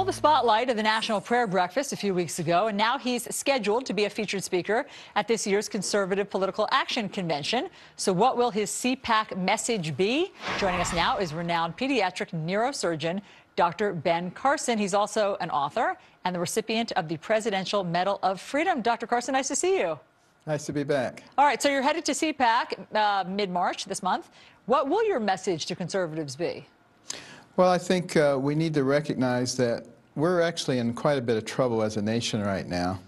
the spotlight of the National Prayer Breakfast a few weeks ago, and now he's scheduled to be a featured speaker at this year's Conservative Political Action Convention. So what will his CPAC message be? Joining us now is renowned pediatric neurosurgeon Dr. Ben Carson. He's also an author and the recipient of the Presidential Medal of Freedom. Dr. Carson, nice to see you. Nice to be back. All right, so you're headed to CPAC mid-March this month. What will your message to conservatives be? Well, I think we need to recognize that we're actually in quite a bit of trouble as a nation right now.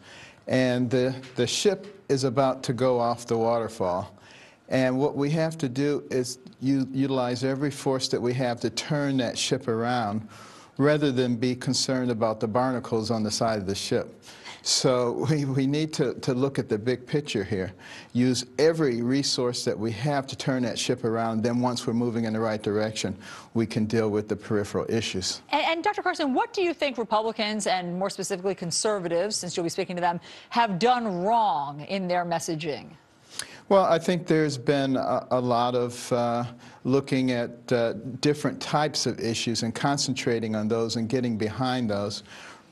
And the ship is about to go off the waterfall. And what we have to do is utilize every force that we have to turn that ship around rather than be concerned about the barnacles on the side of the ship. So we need to look at the big picture here, use every resource that we have to turn that ship around. Then once we're moving in the right direction, we can deal with the peripheral issues. And Dr. Carson, what do you think Republicans and more specifically conservatives, since you'll be speaking to them, have done wrong in their messaging? Well, I think there's been a lot of looking at different types of issues and concentrating on those and getting behind those,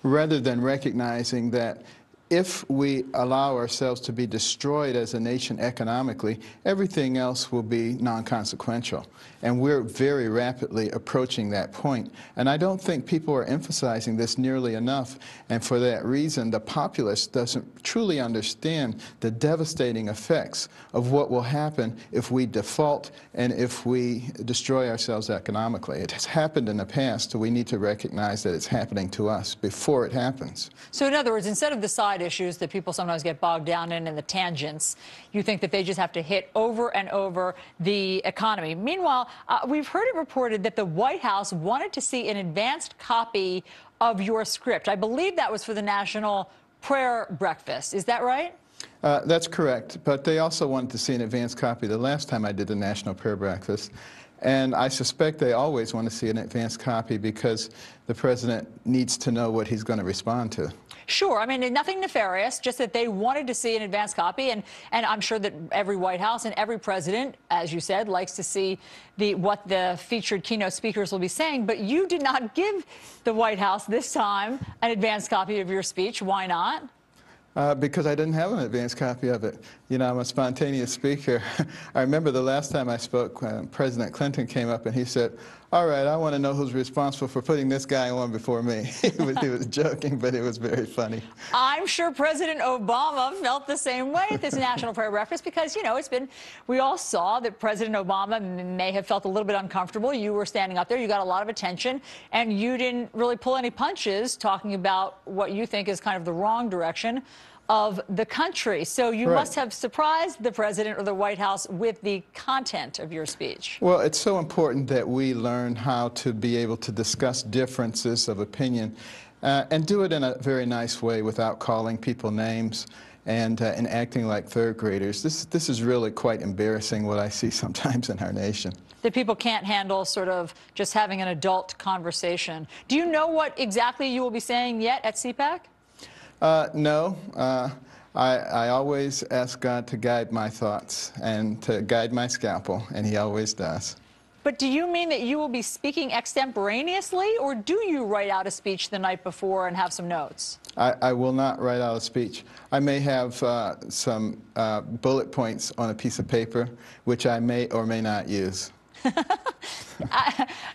rather than recognizing that if we allow ourselves to be destroyed as a nation economically, everything else will be non-consequential. And we're very rapidly approaching that point. And I don't think people are emphasizing this nearly enough. And for that reason, the populace doesn't truly understand the devastating effects of what will happen if we default and if we destroy ourselves economically. It has happened in the past, so we need to recognize that it's happening to us before it happens. So in other words, instead of the side issues that people sometimes get bogged down in and the tangents, you think that they just have to hit over and over the economy. Meanwhile, we've heard it reported that the White House wanted to see an advanced copy of your script. I believe that was for the National Prayer Breakfast. Is that right? That's correct, but they also wanted to see an advanced copy the last time I did the National Prayer Breakfast. And I suspect they always want to see an advanced copy because the president needs to know what he's going to respond to. Sure. I mean, nothing nefarious, just that they wanted to see an advanced copy. And I'm sure that every White House and every president, as you said, likes to see what the featured keynote speakers will be saying. But you did not give the White House this time an advanced copy of your speech. Why not? Because I didn't have an advanced copy of it. You know, I'm a spontaneous speaker. I remember the last time I spoke, President Clinton came up and he said, "All right, I want to know who's responsible for putting this guy on before me." He was joking, but it was very funny. I'm sure President Obama felt the same way at this National Prayer Breakfast because, you know, we all saw that President Obama may have felt a little bit uncomfortable. You were standing up there, you got a lot of attention, and you didn't really pull any punches talking about what you think is kind of the wrong direction of the country. So you must have surprised the president or the White House with the content of your speech. Well, it's so important that we learn how to be able to discuss differences of opinion and do it in a very nice way without calling people names and acting like third graders. This is really quite embarrassing what I see sometimes in our nation. That people can't handle sort of just having an adult conversation. Do you know what exactly you will be saying yet at CPAC? No. I always ask God to guide my thoughts and to guide my scalpel, and he always does. But do you mean that you will be speaking extemporaneously, or do you write out a speech the night before and have some notes? I will not write out a speech. I may have some bullet points on a piece of paper, which I may or may not use.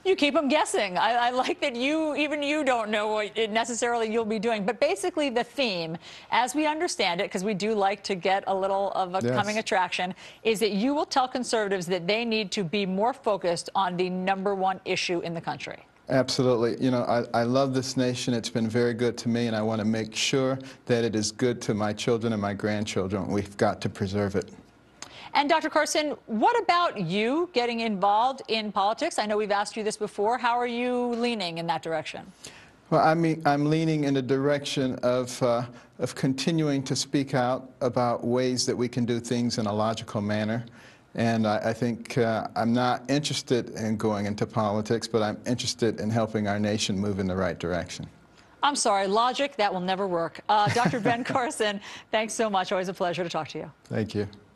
You keep them guessing. I like that even you don't know what necessarily you'll be doing. But basically the theme, as we understand it, because we do like to get a little of a coming attraction, is that you will tell conservatives that they need to be more focused on the #1 issue in the country. Absolutely. You know, I love this nation. It's been very good to me, and I want to make sure that it is good to my children and my grandchildren. We've got to preserve it. And Dr. Carson, what about you getting involved in politics? I know we've asked you this before. How are you leaning in that direction? Well, I'm leaning in the direction of continuing to speak out about ways that we can do things in a logical manner. And I think I'm not interested in going into politics, but I'm interested in helping our nation move in the right direction. I'm sorry, logic, that will never work. Dr. Ben Carson, thanks so much. Always a pleasure to talk to you. Thank you.